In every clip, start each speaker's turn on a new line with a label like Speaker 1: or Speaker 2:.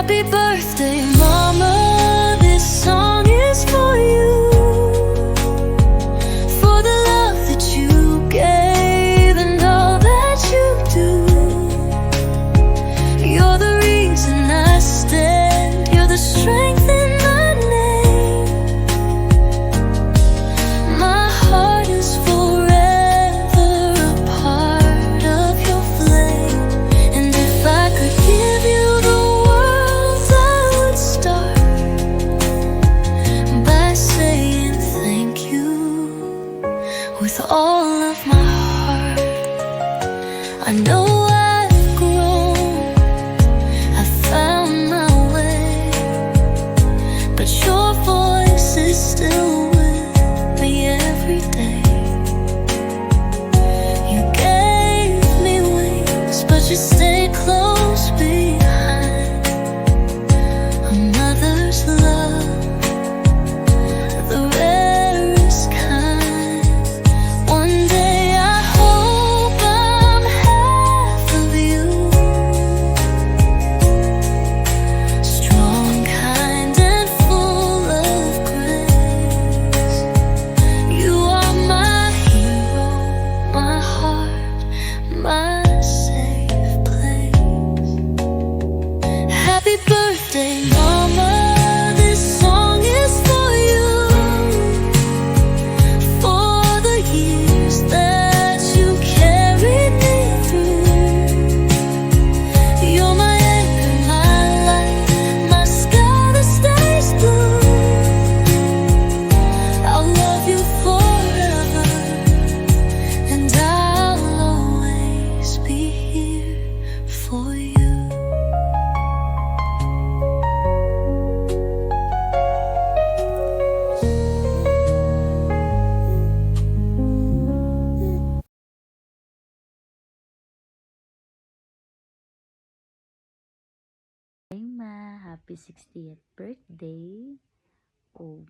Speaker 1: Happy birthday, Mama. This song is for you. For the love that you gave and all that you do. You're the reason I stand. You're the strength in my name. My heart is forever a part of your flame. And if I could give you the world, I would start by saying thank you with all of my heart. I know I've grown, I've found my way, but your voice is still with me every day. You gave me wings, but you stayed close behind. A mother's love, the rarest kind. One day I hope I'm half of you. Strong, kind, and full of grace. You are my hero, my heart, my safe place. Happy birthday, Mama. This song is for you. For the years that you carried me through. You're my anchor, my light, my sky that stays blue. I'll love you forever, and I'll always be here for you.
Speaker 2: Hi ma, happy 60th birthday. O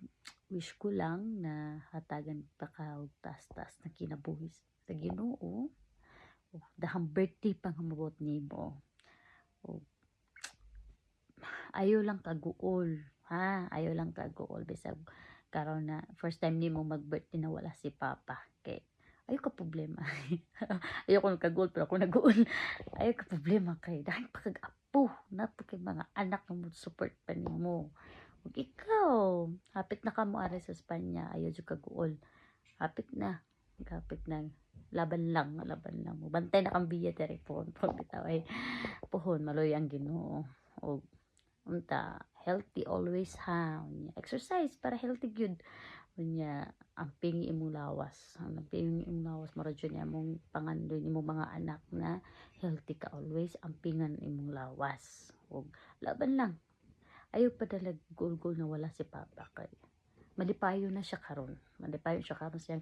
Speaker 2: wish ko lang na hatagan pa ka og taas-taas na kinabuhi sa Ginoo. O dahang birthday pang hamabot nimo. O ayo lang kaguol, ha? Ayo lang kaguol bisag karon na first time nimo mag-birthday na wala si Papa. Kay ayo ka problema. Ayo ko kaguol pero ako naguol. Ayo ka problema kay dahil pagag-apo na to kay mga anak mo support pa nimo. Ug ikaw, hapit na ka mo ari sa Espanya, ayo jud kaguol. Hapit na. Laban lang mo. Bantay na kang biya diri po bitaw ay puhon maloy ang Ginoo. Og unta healthy always ha. Unya, exercise para healthy gyud. Unya ang pingi imong lawas. Ang pingi imong lawas mara jud niya mong pangandoy imong mga anak na healthy ka always. Ang pingan imong lawas. Og laban lang. Ayaw padalag gul-gul na wala si Papa kay malipayo na siya karon. Malipayo siya karon sa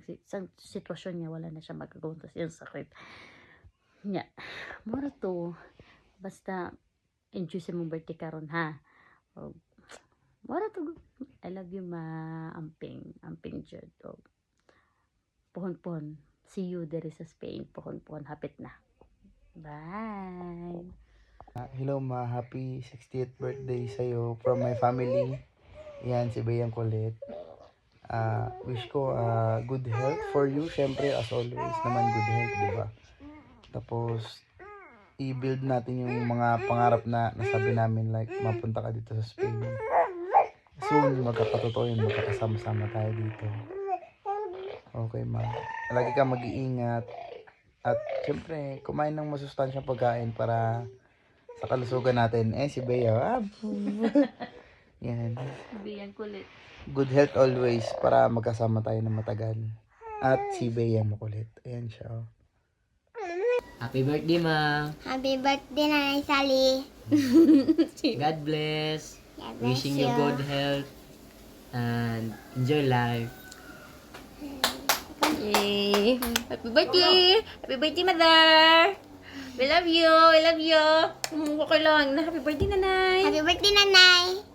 Speaker 2: sitwasyon niya, wala na siya magagawa sa siyang sakit. Nya, mura to basta enjoy sa mong birthday karon ha. Og mura to. I love you ma, amping jud. Og pohon-pohon. See you there sa Spain. Pohon-pohon hapit na. Bye.
Speaker 3: Hello ma, happy 60th birthday sa'yo from my family. Yan, si Bayang Kulit. Wish ko good health for you. Syempre, as always naman, good health, diba? Tapos, i-build natin yung mga pangarap na nasabi namin, like, mapunta ka dito sa Spain. Soon, magkapatotoo yun, magkakasama-sama tayo dito. Okay ma, lagi ka mag-iingat. At syempre, kumain ng masustansyang pagkain para sa kalusugan natin. Si Bea. Yan.
Speaker 2: Biyang kulit.
Speaker 3: Good health always para magkasama tayo ng matagal. At si Bea makulit. Ayan siya. Oh.
Speaker 4: Happy birthday, ma.
Speaker 5: Happy birthday, Nanay Sally.
Speaker 4: God bless.
Speaker 5: God bless
Speaker 4: Wishing you good health and enjoy life.
Speaker 6: Yay! Happy birthday! Happy birthday, mother! We love you! We love you! Okay lang. Happy birthday, nanay!
Speaker 5: Happy birthday, Nanay.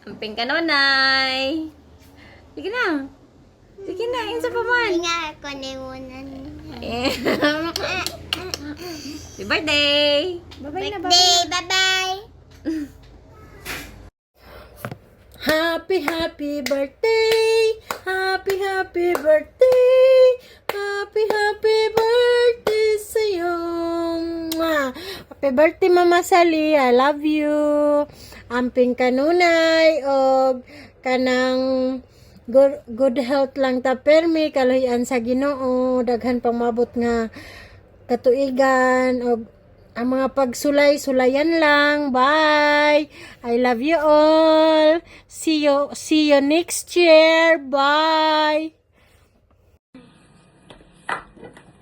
Speaker 6: Amping ka, nanay! Sige na! Sige na! Insa pa man!
Speaker 5: Hindi nga ako nimunan.
Speaker 6: Happy birthday! Bye-bye na,
Speaker 5: Birthday, bye-bye.
Speaker 7: Happy birthday! Happy birthday! Happy birthday sa'yo! Mwah! Happy birthday, Mama Sally! I love you! Amping kanunay og kanang good health lang ta permi kaluyan sa Ginoo, daghan pang mabot nga katuigan og ang mga pagsulay-sulayan lang. Bye! I love you all. See you next year. Bye!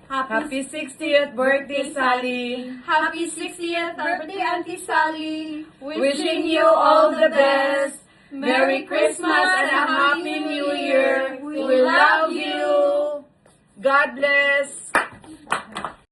Speaker 8: Happy 60th birthday, Sally. Happy 60th birthday, Auntie Sally. Wishing you all the best. Merry Christmas and a Happy New Year. We love you. God bless.